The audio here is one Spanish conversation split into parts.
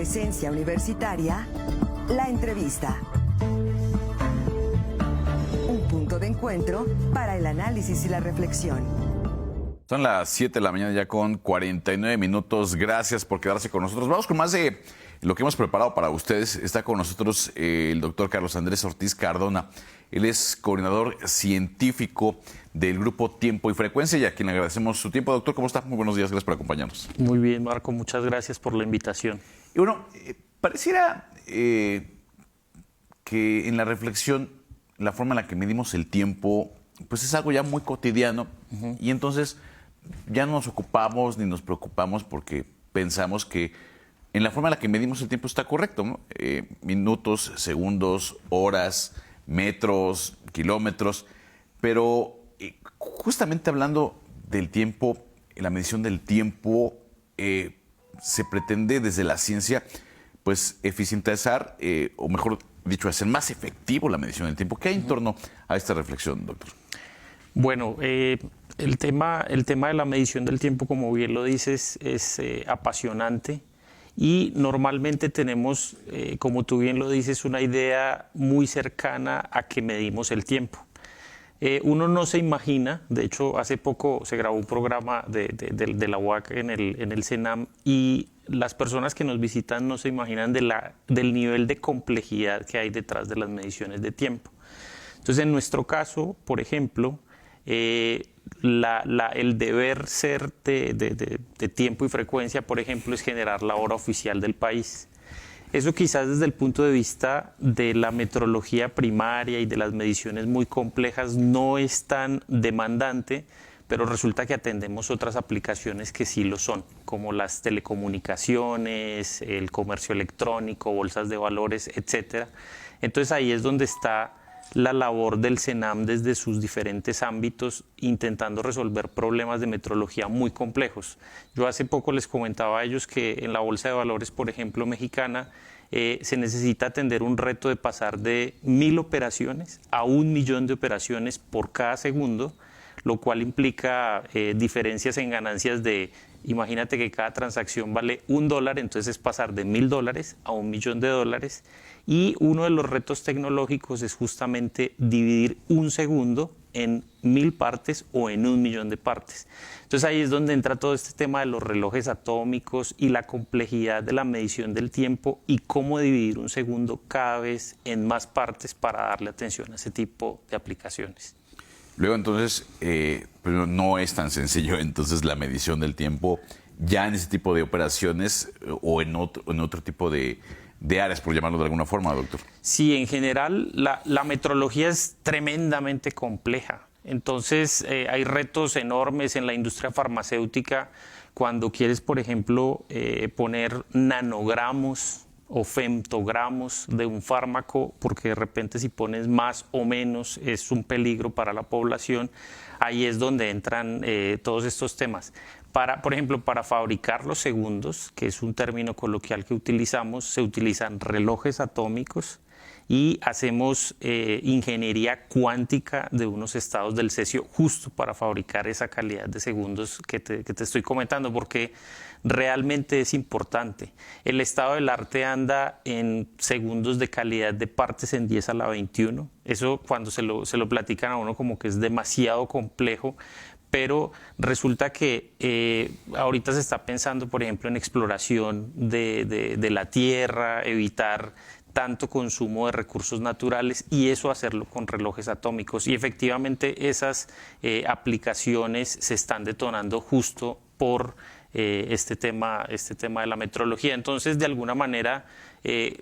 Esencia Universitaria, la entrevista. Un punto de encuentro para el análisis y la reflexión. Son las 7 de la mañana ya con 49 minutos. Gracias por quedarse con nosotros. Vamos con más de lo que hemos preparado para ustedes. Está con nosotros el doctor Carlos Andrés Ortiz Cardona. Él es coordinador científico del grupo Tiempo y Frecuencia y a quien le agradecemos su tiempo. Doctor, ¿cómo está? Muy buenos días, gracias por acompañarnos. Muy bien, Marco, muchas gracias por la invitación. Y bueno, pareciera que en la reflexión, la forma en la que medimos el tiempo, pues es algo ya muy cotidiano y entonces ya no nos ocupamos ni nos preocupamos porque pensamos que en la forma en la que medimos el tiempo está correcto, ¿no? Minutos, segundos, horas, metros, kilómetros, pero justamente hablando del tiempo, la medición del tiempo, se pretende desde la ciencia pues eficientizar, o mejor dicho, hacer más efectivo la medición del tiempo. ¿Qué hay en torno a esta reflexión, doctor? Bueno, el tema de la medición del tiempo, como bien lo dices, es apasionante y normalmente tenemos, como tú bien lo dices, una idea muy cercana a que medimos el tiempo. Uno no se imagina, de hecho hace poco se grabó un programa de la UAC en el CENAM y las personas que nos visitan no se imaginan del nivel de complejidad que hay detrás de las mediciones de tiempo. Entonces, en nuestro caso, por ejemplo, el deber ser de tiempo y frecuencia, por ejemplo, es generar la hora oficial del país. Eso quizás desde el punto de vista de la metrología primaria y de las mediciones muy complejas no es tan demandante, pero resulta que atendemos otras aplicaciones que sí lo son, como las telecomunicaciones, el comercio electrónico, bolsas de valores, etcétera. Entonces ahí es donde está la labor del CENAM desde sus diferentes ámbitos, intentando resolver problemas de metrología muy complejos. Yo hace poco les comentaba a ellos que en la bolsa de valores, por ejemplo, mexicana, se necesita atender un reto de pasar de 1000 operaciones a 1.000.000 de operaciones por cada segundo, lo cual implica diferencias en ganancias de, imagínate que cada transacción vale $1, entonces es pasar de $1.000 a $1.000.000. Y uno de los retos tecnológicos es justamente dividir un segundo en 1000 partes o en 1.000.000 de partes. Entonces ahí es donde entra todo este tema de los relojes atómicos y la complejidad de la medición del tiempo y cómo dividir un segundo cada vez en más partes para darle atención a ese tipo de aplicaciones. Luego entonces, pero no es tan sencillo entonces la medición del tiempo ya en ese tipo de operaciones o en otro tipo de áreas, por llamarlo de alguna forma, doctor. Sí, en general la metrología es tremendamente compleja. Entonces hay retos enormes en la industria farmacéutica cuando quieres, por ejemplo, poner nanogramos o femtogramos de un fármaco, porque de repente si pones más o menos es un peligro para la población. Ahí es donde entran todos estos temas. Por ejemplo, para fabricar los segundos, que es un término coloquial que utilizamos, se utilizan relojes atómicos y hacemos ingeniería cuántica de unos estados del cesio justo para fabricar esa calidad de segundos que te estoy comentando, porque realmente es importante. El estado del arte anda en segundos de calidad de partes en 10 a la 21. Eso cuando se lo platican a uno como que es demasiado complejo, pero resulta que ahorita se está pensando, por ejemplo, en exploración de la tierra, evitar tanto consumo de recursos naturales y eso hacerlo con relojes atómicos. Y efectivamente esas aplicaciones se están detonando justo por este tema de la metrología. Entonces, de alguna manera,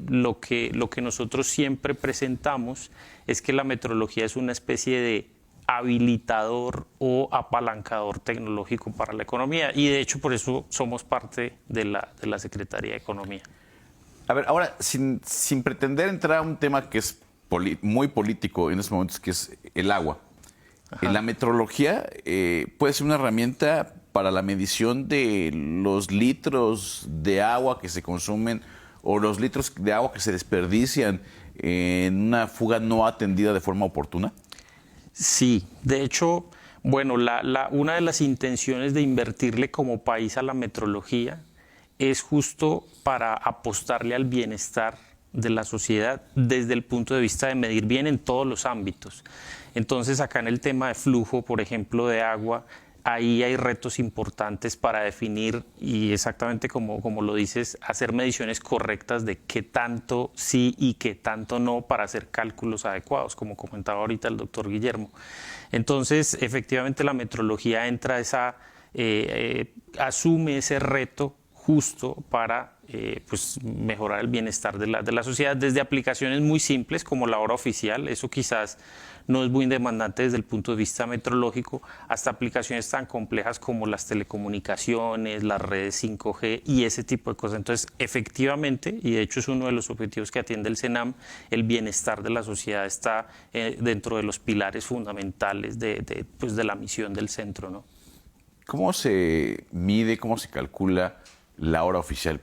lo que nosotros siempre presentamos es que la metrología es una especie de habilitador o apalancador tecnológico para la economía y de hecho por eso somos parte de la Secretaría de Economía. A ver, ahora, sin pretender entrar a un tema que es muy político en estos momentos, que es el agua. La metrología puede ser una herramienta para la medición de los litros de agua que se consumen o los litros de agua que se desperdician en una fuga no atendida de forma oportuna. Sí, de hecho, bueno, una de las intenciones de invertirle como país a la metrología es justo para apostarle al bienestar de la sociedad desde el punto de vista de medir bien en todos los ámbitos. Entonces, acá en el tema de flujo, por ejemplo, de agua, ahí hay retos importantes para definir y exactamente como lo dices, hacer mediciones correctas de qué tanto sí y qué tanto no para hacer cálculos adecuados, como comentaba ahorita el doctor Guillermo. Entonces, efectivamente, la metrología entra asume ese reto justo para pues mejorar el bienestar de la sociedad desde aplicaciones muy simples como la hora oficial, eso quizás no es muy demandante desde el punto de vista metrológico, hasta aplicaciones tan complejas como las telecomunicaciones, las redes 5G y ese tipo de cosas. Entonces, efectivamente, y de hecho es uno de los objetivos que atiende el CENAM, el bienestar de la sociedad está dentro de los pilares fundamentales pues de la misión del centro, ¿no? ¿Cómo se mide, cómo se calcula la hora oficial?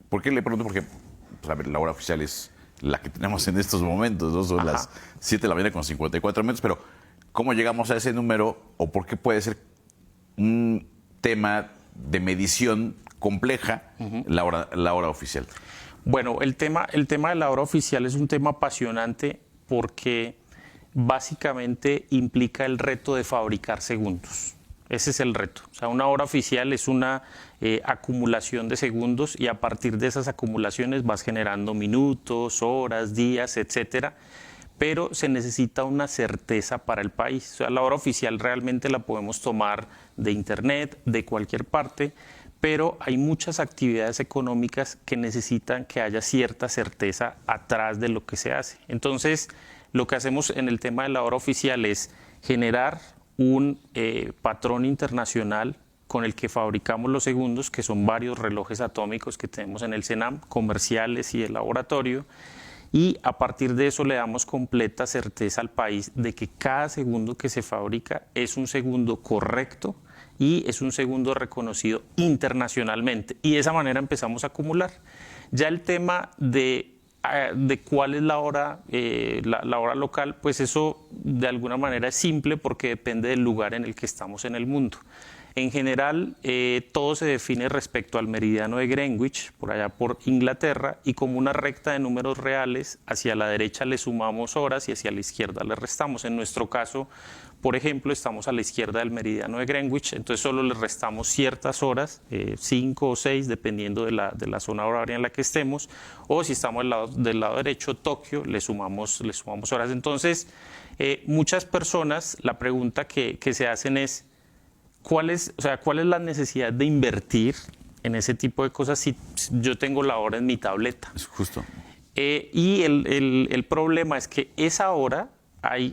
¿Por qué le pregunto? Porque pues, a ver, la hora oficial es la que tenemos en estos momentos, ¿no? Son las 7 de la mañana con 54 minutos, pero ¿cómo llegamos a ese número o por qué puede ser un tema de medición compleja la hora oficial? Bueno, el tema de la hora oficial es un tema apasionante porque básicamente implica el reto de fabricar segundos. Ese es el reto. O sea, una hora oficial es una acumulación de segundos y a partir de esas acumulaciones vas generando minutos, horas, días, etcétera. Pero se necesita una certeza para el país. O sea, la hora oficial realmente la podemos tomar de internet, de cualquier parte, pero hay muchas actividades económicas que necesitan que haya cierta certeza atrás de lo que se hace. Entonces, lo que hacemos en el tema de la hora oficial es generar un patrón internacional con el que fabricamos los segundos, que son varios relojes atómicos que tenemos en el CENAM, comerciales y de laboratorio, y a partir de eso le damos completa certeza al país de que cada segundo que se fabrica es un segundo correcto y es un segundo reconocido internacionalmente. Y de esa manera empezamos a acumular. Ya el tema de cuál es la hora local, pues eso de alguna manera es simple porque depende del lugar en el que estamos en el mundo. En general, todo se define respecto al meridiano de Greenwich, por allá por Inglaterra, y como una recta de números reales, hacia la derecha le sumamos horas y hacia la izquierda le restamos. En nuestro caso, por ejemplo, estamos a la izquierda del meridiano de Greenwich, entonces solo le restamos ciertas horas, 5 o 6, dependiendo de la zona horaria en la que estemos, o si estamos del lado derecho, Tokio, le sumamos horas. Entonces, muchas personas, la pregunta que se hacen es, ¿cuál es la necesidad de invertir en ese tipo de cosas si yo tengo la hora en mi tableta? Es justo. Y el problema es que esa hora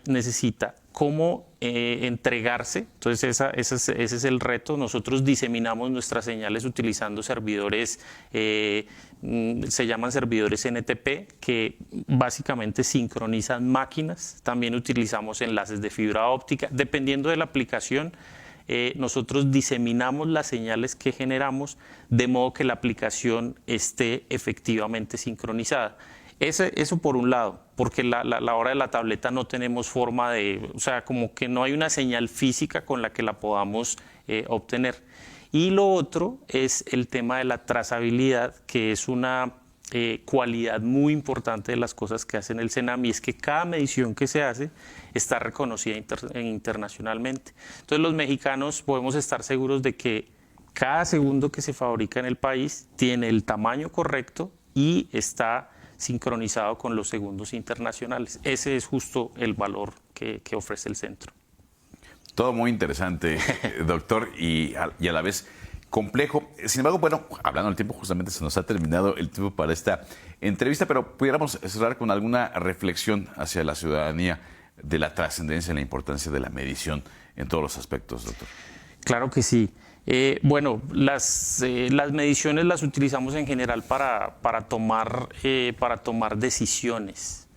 necesita cómo entregarse. Entonces ese es el reto. Nosotros diseminamos nuestras señales utilizando servidores, se llaman servidores NTP, que básicamente sincronizan máquinas. También utilizamos enlaces de fibra óptica. Dependiendo de la aplicación, nosotros diseminamos las señales que generamos de modo que la aplicación esté efectivamente sincronizada. Eso por un lado, porque la hora de la tableta no tenemos forma o sea, como que no hay una señal física con la que la podamos obtener. Y lo otro es el tema de la trazabilidad, que es una cualidad muy importante de las cosas que hace el CENAM, y es que cada medición que se hace está reconocida internacionalmente. Entonces los mexicanos podemos estar seguros de que cada segundo que se fabrica en el país tiene el tamaño correcto y está sincronizado con los segundos internacionales. Ese es justo el valor que ofrece el centro. Todo muy interesante, doctor, y a la vez complejo. Sin embargo, bueno, hablando del tiempo, justamente se nos ha terminado el tiempo para esta entrevista, pero pudiéramos cerrar con alguna reflexión hacia la ciudadanía de la trascendencia y la importancia de la medición en todos los aspectos, doctor. Claro que sí. Bueno, las mediciones las utilizamos en general para tomar decisiones.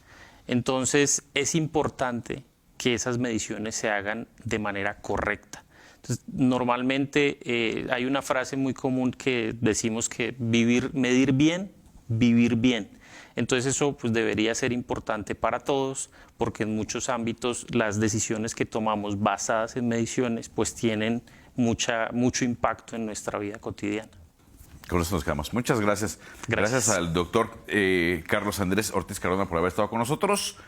Entonces, es importante que esas mediciones se hagan de manera correcta. Entonces, normalmente hay una frase muy común que decimos que medir bien, vivir bien. Entonces eso pues debería ser importante para todos, porque en muchos ámbitos las decisiones que tomamos basadas en mediciones pues tienen mucho impacto en nuestra vida cotidiana. Con eso nos quedamos. Muchas gracias. Gracias al doctor Carlos Andrés Ortiz Cardona por haber estado con nosotros.